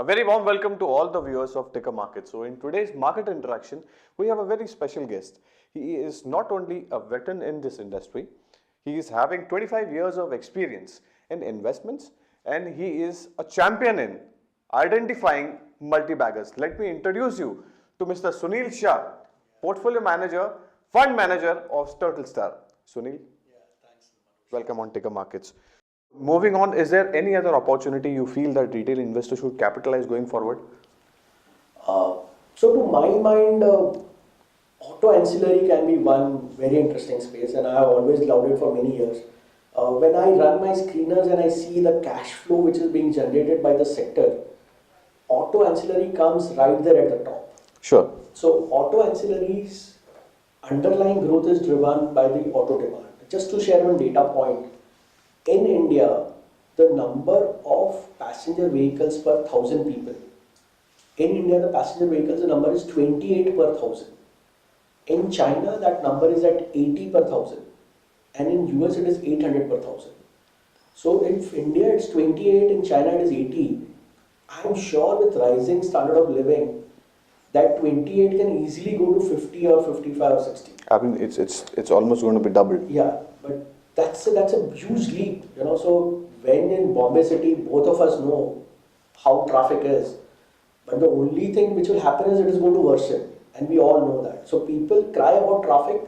A very warm welcome to all the viewers of Ticker Market. So in today's market interaction, we have a very special guest. He is not only a veteran in this industry, he is having 25 years of experience in investments and he is a champion in identifying multi-baggers. Let me introduce you to Mr. Sunil Shah, Portfolio Manager, Fund Manager of Turtle Star. Sunil, welcome on Ticker Markets. Moving on, is there any other opportunity you feel that retail investors should capitalize going forward? So to my mind, auto ancillary can be one very interesting space, and I have always loved it for many years. When I run my screeners and I see the cash flow which is being generated by the sector, auto ancillary comes right there at the top. Sure. So auto ancillaries underlying growth is driven by the auto demand. Just to share one data point, in India, the number of passenger vehicles per 1,000 people. In India, the passenger vehicles, the number is 28 per 1,000. In China, that number is at 80 per 1,000. And in US, it is 800 per 1,000. So in India, it's 28, in China, it is 80. I'm sure with rising standard of living, that 28 can easily go to 50 or 55 or 60. I mean, it's almost going to be doubled. Yeah, but that's a huge leap, So when in Bombay City, both of us know how traffic is, but the only thing which will happen is it is going to worsen, and we all know that. So people cry about traffic,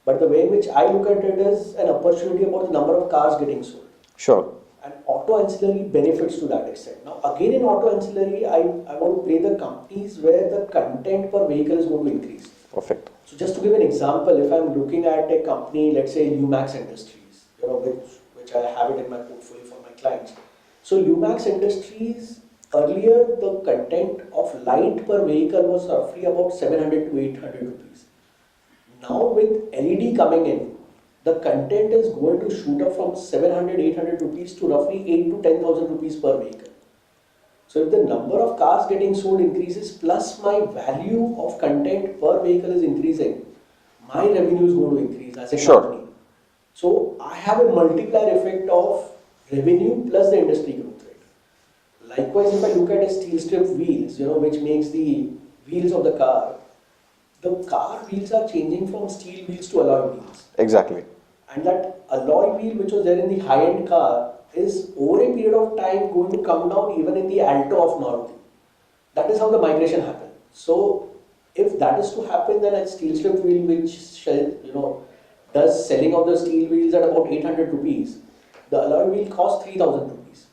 but the way in which I look at it is an opportunity about the number of cars getting sold. Sure. And auto ancillary benefits to that extent. Now, again in auto ancillary, I want to play the companies where the content per vehicle is going to increase. Perfect. So just to give an example, if I'm looking at a company, let's say Lumax Industries, which I have it in my portfolio for my clients. So Lumax Industries, earlier the content of light per vehicle was roughly about 700 to 800 rupees. Now with LED coming in, the content is going to shoot up from 700, 800 rupees to roughly 8 to 10,000 rupees per vehicle. So if the number of cars getting sold increases plus my value of content per vehicle is increasing, my revenue is going to increase as a company. So I have a multiplier effect of revenue plus the industry growth rate. Likewise, if I look at a steel strip wheels, which makes the wheels of the car wheels are changing from steel wheels to alloy wheels. Exactly. And that alloy wheel which was there in the high-end car is over a period of time going to come down even in the Alto of Maruti. That is how the migration happens. So if that is to happen, then a steel strip wheel which does selling of the steel wheels at about 800 rupees, the alloy wheel costs 3,000 rupees.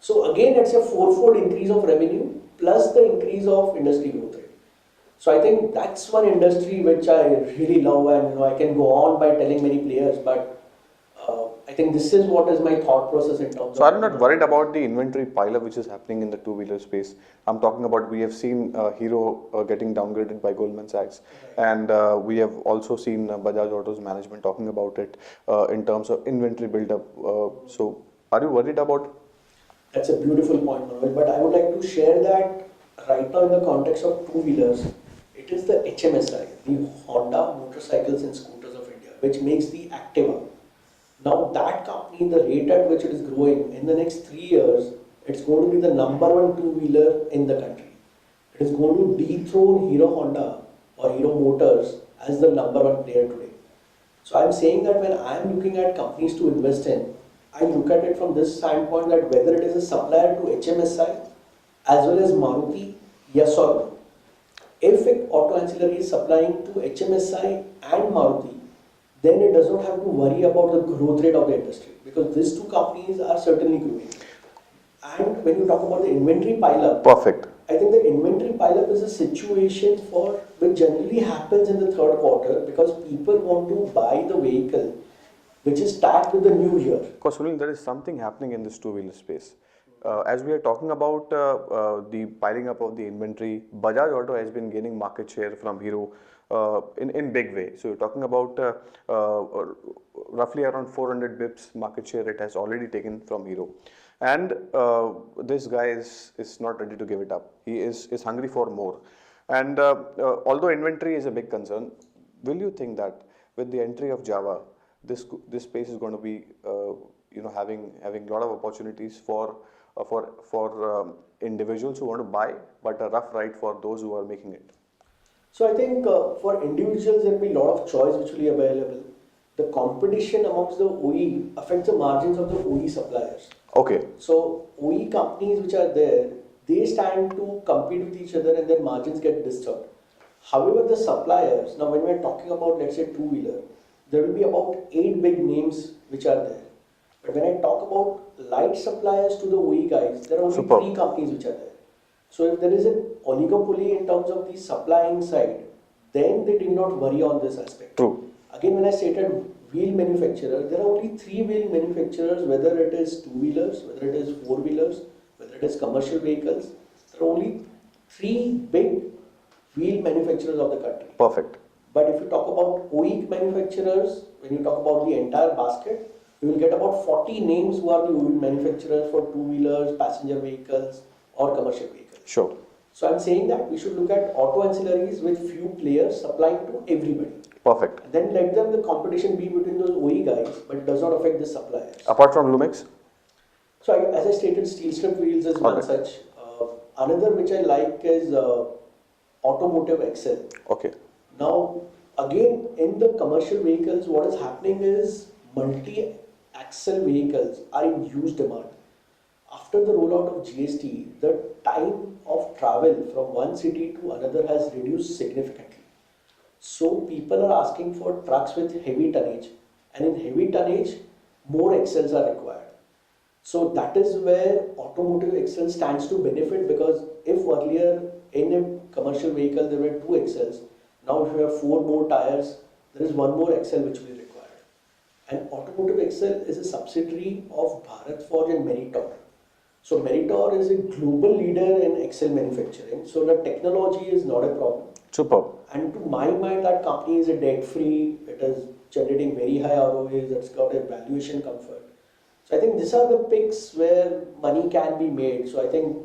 So again, it's a fourfold increase of revenue plus the increase of industry growth rate. So I think that's one industry which I really love, and I can go on by telling many players, but I think this is what is my thought process in terms So I'm not worried about the inventory pile-up which is happening in the two-wheeler space. I'm talking about, we have seen Hero getting downgraded by Goldman Sachs, and we have also seen Bajaj Auto's management talking about it in terms of inventory build-up. So are you worried about? That's a beautiful point, Manoj, but I would like to share that right now in the context of two-wheelers, it is the HMSI, the Honda Motorcycles and Scooters of India, which makes the Activa. Now that company, the rate at which it is growing, in the next 3 years, it's going to be the number one two-wheeler in the country. It is going to dethrone Hero Honda or Hero Motors as the number one player today. So I'm saying that when I'm looking at companies to invest in, I look at it from this standpoint that whether it is a supplier to HMSI as well as Maruti, yes or no. If auto ancillary is supplying to HMSI and Maruti, then it does not have to worry about the growth rate of the industry, because these two companies are certainly growing. And when you talk about the inventory pile-up, Perfect. I think the inventory pile-up is a situation which generally happens in the third quarter because people want to buy the vehicle which is tagged with the new year. Because Sunil, there is something happening in this two-wheeler space. As we are talking about the piling up of the inventory, Bajaj Auto has been gaining market share from Hero in big way. So you're talking about roughly around 400 bips market share it has already taken from Hero. And this guy is not ready to give it up. He is hungry for more. And although inventory is a big concern, will you think that with the entry of Java, this space is going to be having a lot of opportunities for individuals who want to buy, but a rough ride for those who are making it? So I think for individuals there will be a lot of choice which will be available. The competition amongst the OE affects the margins of the OE suppliers. Okay. So OE companies which are there, they stand to compete with each other and their margins get disturbed. However, the suppliers, now when we are talking about let's say two-wheeler, there will be about 8 big names which are there. But when I talk about light suppliers to the OE guys, there are only Superb. 3 companies which are there. So if there is an oligopoly in terms of the supplying side, then they did not worry on this aspect. True. Again, when I stated wheel manufacturer, there are only 3 wheel manufacturers, whether it is two-wheelers, whether it is four-wheelers, whether it is commercial vehicles. There are only 3 big wheel manufacturers of the country. Perfect. But if you talk about OE manufacturers, when you talk about the entire basket, you will get about 40 names who are the OE manufacturers for two-wheelers, passenger vehicles or commercial vehicles. Sure. So I'm saying that we should look at auto ancillaries with few players supplying to everybody. Perfect. And then let them the competition be between those OE guys, but it does not affect the suppliers. Apart from Lumax? So as I stated, steel strip wheels is one such. Another which I like is Automotive Axels. Okay. Now, again, in the commercial vehicles, what is happening is multi-axle vehicles are in huge demand. After the rollout of GST, the time of travel from one city to another has reduced significantly. So people are asking for trucks with heavy tonnage, and in heavy tonnage, more axles are required. So that is where Automotive Axles stands to benefit, because if earlier in a commercial vehicle there were 2 axles, now if you have 4 more tires, there is 1 more axle which will be required. And Automotive Axle is a subsidiary of Bharat Forge and Meritor. So Meritor is a global leader in axle manufacturing. So the technology is not a problem. Superb. And to my mind, that company is a debt-free. It is generating very high ROAs. It's got a valuation comfort. So I think these are the picks where money can be made. So I think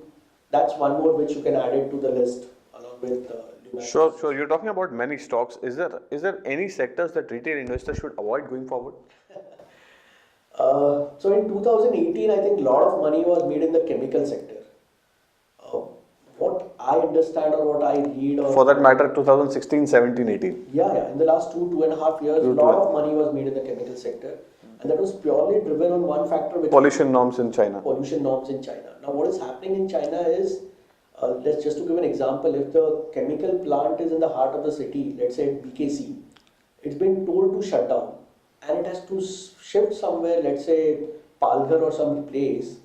that's one more which you can add it to the list along with Lumax. Sure. You're talking about many stocks. Is there any sectors that retail investors should avoid going forward? So in 2018, I think a lot of money was made in the chemical sector. What I understand or what I read, or For that matter, 2016, 17, 18. Yeah. In the last 2.5 years, a lot of money was made in the chemical sector, and that was purely driven on one factor, which Pollution norms in China. Pollution norms in China. Now, what is happening in China is, let's just to give an example, if the chemical plant is in the heart of the city, let's say BKC, it's been told to shut down, and it has to shift somewhere, let's say Palghar or some place,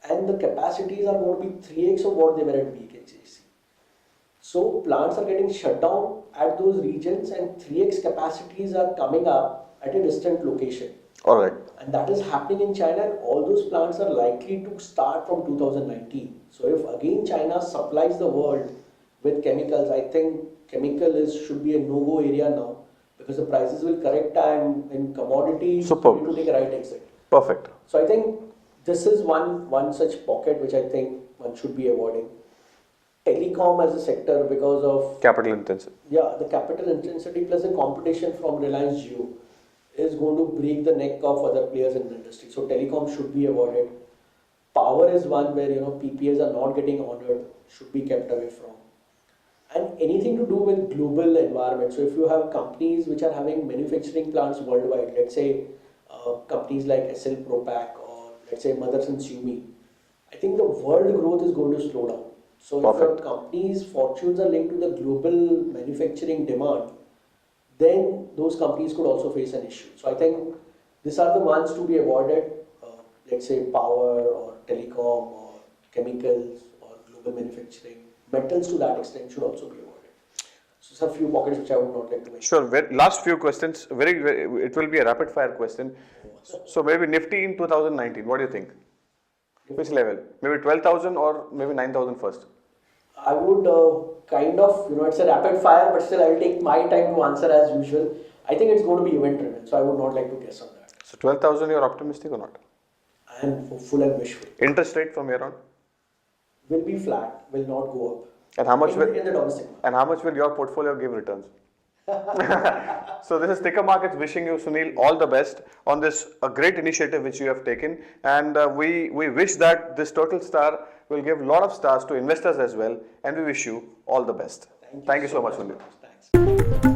and the capacities are going to be 3x of what they were at BKC. So plants are getting shut down at those regions, and 3x capacities are coming up at a distant location. All right. And that is happening in China, and all those plants are likely to start from 2019. So if again China supplies the world with chemicals, I think should be a no-go area now, because the prices will correct, and in commodities, you need to take a right exit. Perfect. So I think this is one such pocket which I think one should be avoiding. Telecom as a sector, because of Capital intensive. the capital intensity plus the competition from Reliance Jio is going to break the neck of other players in the industry. So telecom should be avoided. Power is one where PPAs are not getting honored, should be kept away from. And anything to do with global environment. So if you have companies which are having manufacturing plants worldwide, let's say companies like SL Propack or let's say Motherson Sumi, I think the world growth is going to slow down. So if your company's fortunes are linked to the global manufacturing demand, then those companies could also face an issue. So I think these are the ones to be avoided. Let's say power or telecom or chemicals or global manufacturing. Metals to that extent should also be avoided. So there are a few pockets which I would not like to mention. Sure. Last few questions. It will be a rapid fire question. So maybe Nifty in 2019. What do you think? Which level? Maybe 12,000 or maybe 9,000 first? I would it's a rapid fire, but still I will take my time to answer as usual. I think it's going to be event driven, so I would not like to guess on that. So 12,000, you're optimistic or not? I am hopeful and wishful. Interest rate from here on? Will be flat, will not go up. And how much in the domestic market. And how much will your portfolio give returns? So this is Ticker Markets wishing you, Sunil, all the best on this a great initiative which you have taken, and we wish that this Total Star will give a lot of stars to investors as well, and we wish you all the best. Thank you so much, Sunil. Thanks.